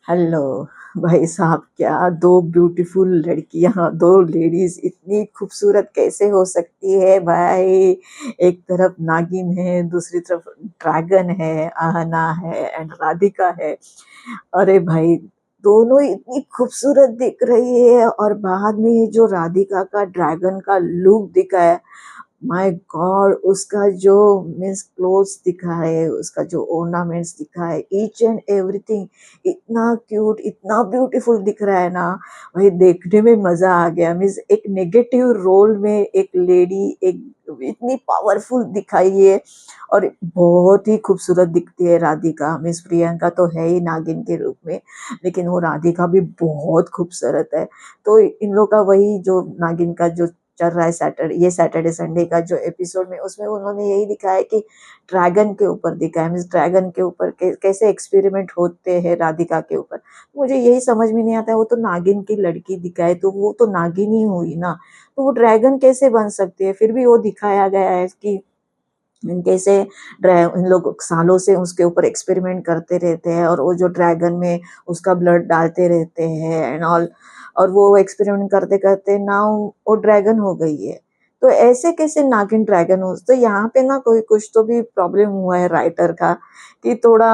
Hello भाई साहब, क्या दो ब्यूटीफुल लड़कियां, दो लेडीज इतनी खूबसूरत कैसे हो सकती है भाई। एक तरफ नागिन है, दूसरी तरफ ड्रैगन है, आहना है एंड राधिका है। अरे भाई, दोनों इतनी खूबसूरत दिख रही है। और बाद में ये जो राधिका का ड्रैगन का लुक दिखा है, माय गॉड, उसका जो मीन्स क्लोथ्स दिखा है, उसका जो ऑर्नामेंट्स दिखा है, ईच एंड एवरीथिंग इतना क्यूट, इतना ब्यूटीफुल दिख रहा है ना भाई। देखने में मजा आ गया। मीन्स एक नेगेटिव रोल में एक लेडी एक इतनी पावरफुल दिखाई है। और बहुत ही खूबसूरत दिखती है राधिका। मिस प्रियंका तो है ही नागिन के रूप में, लेकिन वो राधिका भी बहुत खूबसूरत है। तो इन लोग का वही जो नागिन का जो चल रहा है सैटरडे संडे का जो एपिसोड में, उसमें उन्होंने यही दिखाया है कि ड्रैगन के ऊपर दिखाया है। मीन्स ड्रैगन के ऊपर कैसे एक्सपेरिमेंट होते हैं राधिका के ऊपर। मुझे यही समझ में नहीं आता है, वो तो नागिन की लड़की दिखाए तो वो तो नागिन ही हुई ना, तो वो ड्रैगन कैसे बन सकती है। फिर भी वो दिखाया गया है कि कैसे इन लोग सालों से उसके ऊपर एक्सपेरिमेंट करते रहते हैं, और वो जो ड्रैगन में उसका ब्लड डालते रहते हैं एंड ऑल। और वो एक्सपेरिमेंट करते करते नाउ वो ड्रैगन हो गई है। तो ऐसे कैसे नागिन ड्रैगन हो। तो यहाँ पे ना कोई कुछ तो भी प्रॉब्लम हुआ है राइटर का, कि थोड़ा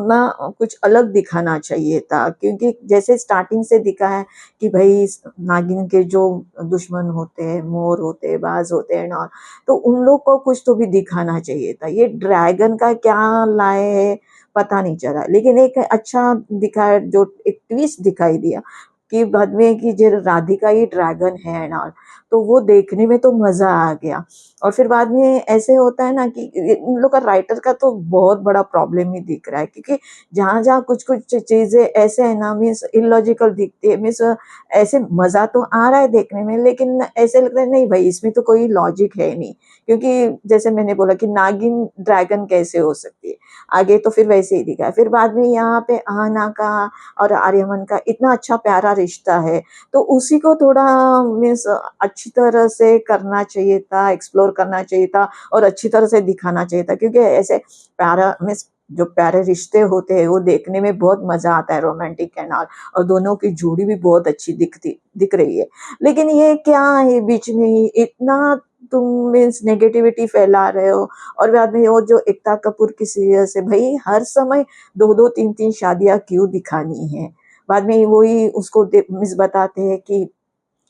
ना कुछ अलग दिखाना चाहिए था। क्योंकि जैसे स्टार्टिंग से दिखा है कि भाई नागिन के जो दुश्मन होते हैं, मोर होते हैं, बाज होते हैं और, तो उन लोग को कुछ तो भी दिखाना चाहिए था। ये ड्रैगन का क्या लाए है पता नहीं चला। लेकिन एक अच्छा दिखा, जो एक ट्विस्ट दिखाई दिया कि बाद में कि जो राधिका ही ड्रैगन है एंड ऑल, तो वो देखने में तो मजा आ गया। और फिर बाद में ऐसे होता है ना कि इन लोग का राइटर का तो बहुत बड़ा प्रॉब्लम ही दिख रहा है। क्योंकि जहाँ जहाँ कुछ कुछ चीजें ऐसे है ना, मीन्स इलॉजिकल दिखती है। मीन्स ऐसे मजा तो आ रहा है देखने में, लेकिन ऐसे लगता है नहीं भाई, इसमें तो कोई लॉजिक है नहीं। क्योंकि जैसे मैंने बोला कि नागिन ड्रैगन कैसे हो सकती है, आगे तो फिर वैसे ही दिखा है। फिर बाद में यहाँ पे आहना का और आर्यमन का इतना अच्छा प्यारा रिश्ता है, तो उसी को थोड़ा मीन्स अच्छी तरह से करना चाहिए था, एक्सप्लोर करना चाहिए था और अच्छी तरह से दिखाना चाहिए था। क्योंकि ऐसे प्यारा मीन्स जो प्यारे रिश्ते होते हैं वो देखने में बहुत मजा आता है, रोमांटिक एंड ऑल। और दोनों की जोड़ी भी बहुत अच्छी दिख रही है। लेकिन ये क्या है, बीच में ही इतना तुम मीन्स नेगेटिविटी फैला रहे हो। और बाद में वो जो एकता कपूर की सीरियल से भाई हर समय दो दो तीन तीन शादियां क्यों दिखानी है। बाद में वही उसको मिस बताते हैं कि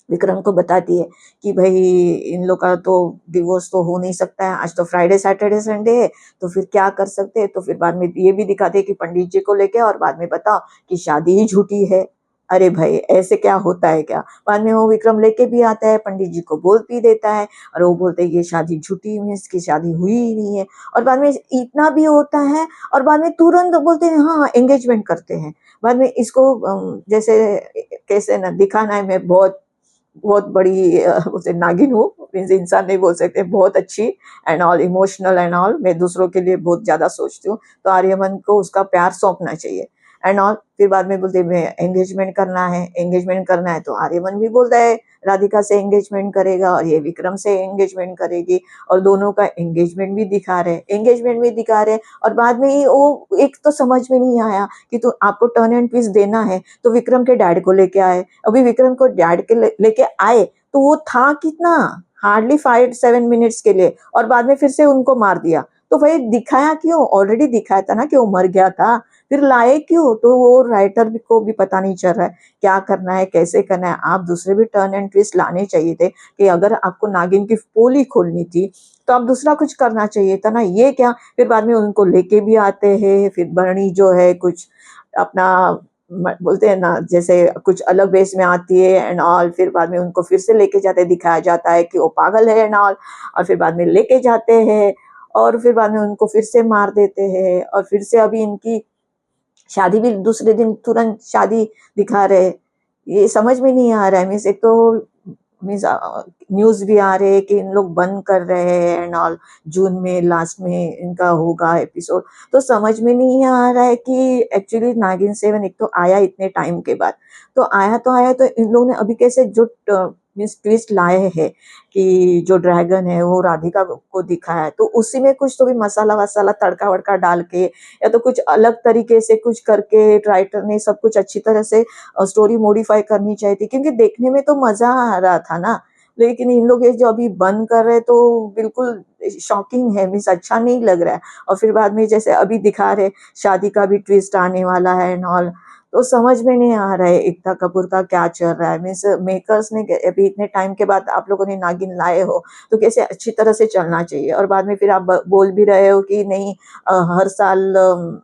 विक्रम को बताती है कि भाई इन लोग का तो डिवोर्स तो हो नहीं सकता है, आज तो फ्राइडे सैटरडे संडे है, तो फिर क्या कर सकते हैं। तो फिर बाद में ये भी दिखाते हैं कि पंडित जी को लेके, और बाद में बताओ कि शादी ही झूठी है। अरे भाई, ऐसे क्या होता है क्या। बाद में वो विक्रम लेके भी आता है, पंडित जी को बोल भी देता है, और वो बोलते हैं ये शादी झूठी है, इसकी शादी हुई ही नहीं है। और बाद में इतना भी होता है, और बाद में तुरंत बोलते हैं हाँ एंगेजमेंट करते हैं। बाद में इसको जैसे कैसे ना दिखाना है, मैं बहुत बहुत बड़ी उसे नागिन हूँ, मीन्स इंसान नहीं बोल सकते, बहुत अच्छी and all, emotional and all, मैं दूसरों के लिए बहुत ज्यादा सोचती हूँ। तो आर्यमन को उसका प्यार सौंपना चाहिए एंड ऑल। फिर बाद में बोलते मैं एंगेजमेंट करना है, एंगेजमेंट करना है, तो आर्यमन भी बोलता है राधिका से एंगेजमेंट करेगा, और ये विक्रम से एंगेजमेंट करेगी। और दोनों का एंगेजमेंट भी दिखा रहे। और बाद में ही वो एक तो समझ में नहीं आया कि तो आपको टर्न एंड ट्विस्ट देना है तो विक्रम के डैड को लेके आए। अभी विक्रम को डैड के लेके आए तो वो था कितना, हार्डली 5-7 मिनट्स के लिए, और बाद में फिर से उनको मार दिया। तो भाई दिखाया क्यों, ऑलरेडी दिखाया था ना कि वो मर गया था, फिर लाए क्यों। तो वो राइटर को भी पता नहीं चल रहा है क्या करना है, कैसे करना है। आप दूसरे भी टर्न एंड ट्विस्ट लाने चाहिए थे, कि अगर आपको नागिन की पोली खोलनी थी तो आप दूसरा कुछ करना चाहिए था ना, ये क्या। फिर बाद में उनको लेके भी आते हैं, फिर बरनी जो है कुछ अपना बोलते हैं ना, जैसे कुछ अलग बेस में आती है एंड ऑल। फिर बाद में उनको फिर से लेके जाते, दिखाया जाता है कि वो पागल है एंड ऑल। और फिर बाद में लेके जाते हैं, और फिर बाद में उनको फिर से मार देते हैं, और फिर से अभी इनकी शादी भी दूसरे दिन तुरंत शादी दिखा रहे। ये समझ में नहीं आ रहा है। मीन्स एक तो मीन्स न्यूज भी आ रहे हैं कि इन लोग बंद कर रहे हैं एंड ऑल, जून में लास्ट में इनका होगा एपिसोड। तो समझ में नहीं आ रहा है कि एक्चुअली नागिन 7 एक तो आया इतने टाइम के बाद, तो आया इन लोगों ने अभी कैसे जो मीन्स ट्विस्ट लाए हैं कि जो ड्रैगन है वो राधिका को दिखाया है, तो उसी में कुछ तो भी मसाला वसाला तड़का वड़का डाल के या तो कुछ अलग तरीके से कुछ करके राइटर ने सब कुछ अच्छी तरह से स्टोरी मॉडिफाई करनी चाहिए थी, क्योंकि देखने में तो मजा आ रहा था ना। लेकिन इन लोग ये जो अभी बंद कर रहे हैं तो बिल्कुल शॉकिंग है, मीन्स अच्छा नहीं लग रहा है। और फिर बाद में जैसे अभी दिखा रहे शादी का भी ट्विस्ट आने वाला है एंड ऑल, तो समझ में नहीं आ रहा है एकता कपूर का क्या चल रहा है। मीन्स मेकर्स ने अभी इतने टाइम के बाद आप लोगों ने नागिन लाए हो तो कैसे अच्छी तरह से चलना चाहिए, और बाद में फिर आप बोल भी रहे हो कि नहीं हर साल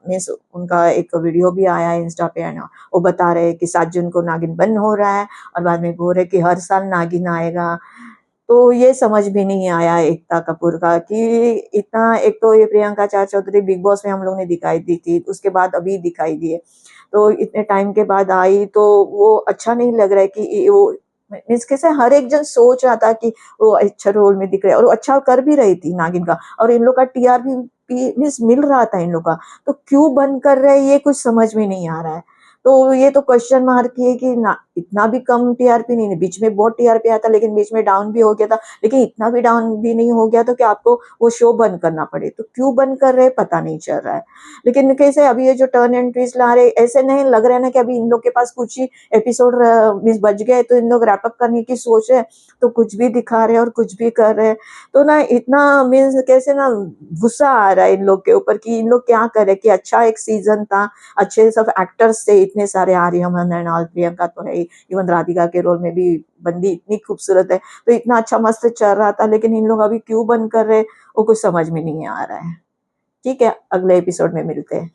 मीन्स उनका एक वीडियो भी आया है इंस्टा पे है ना, वो बता रहे हैं कि 7 जून को नागिन बंद हो रहा है और बाद में बोल रहे कि हर साल नागिन आएगा। तो ये समझ भी नहीं आया एकता कपूर का कि इतना, एक तो ये प्रियंका चार चौधरी बिग बॉस में हम लोग ने दिखाई दी थी, उसके बाद अभी दिखाई दी है, तो इतने टाइम के बाद आई तो वो अच्छा नहीं लग रहा है कि वो मीन्स कैसे हर एक जन सोच रहा था कि वो अच्छा रोल में दिख रहा है और वो अच्छा कर भी रही थी नागिन का, और इन लोग का टीआरपी मीन्स मिल रहा था इन लोग का, तो क्यों बंद कर रहे हैं ये कुछ समझ में नहीं आ रहा है। तो ये तो क्वेश्चन मार्क ही है कि ना इतना भी कम टीआरपी नहीं है, बीच में बहुत टीआरपी आया था लेकिन बीच में डाउन भी हो गया था, लेकिन इतना भी डाउन भी नहीं हो गया तो कि आपको वो शो बंद करना पड़े, तो क्यों बंद कर रहे हैं पता नहीं चल रहा है। लेकिन कैसे अभी ये जो टर्न एंड ट्विस्ट ला रहे ऐसे नहीं लग रहा है ना कि अभी इन लोग के पास कुछ ही एपिसोड मिस बच गए तो इन लोग रैपअप करने की सोच है, तो कुछ भी दिखा रहे हैं और कुछ भी कर रहे हैं। तो ना इतना मीन्स कैसे ना गुस्सा आ रहा है इन लोग के ऊपर कि इन लोग क्या करे कि अच्छा एक सीजन था, अच्छे सब एक्टर्स थे इतने सारे, आर्यमन एंड ऑल, प्रियंका तो है ही, इवन राधिका के रोल में भी बंदी इतनी खूबसूरत है, तो इतना अच्छा मस्त चल रहा था, लेकिन इन लोग अभी क्यों बंद कर रहे वो कुछ समझ में नहीं आ रहा है। ठीक है, अगले एपिसोड में मिलते हैं।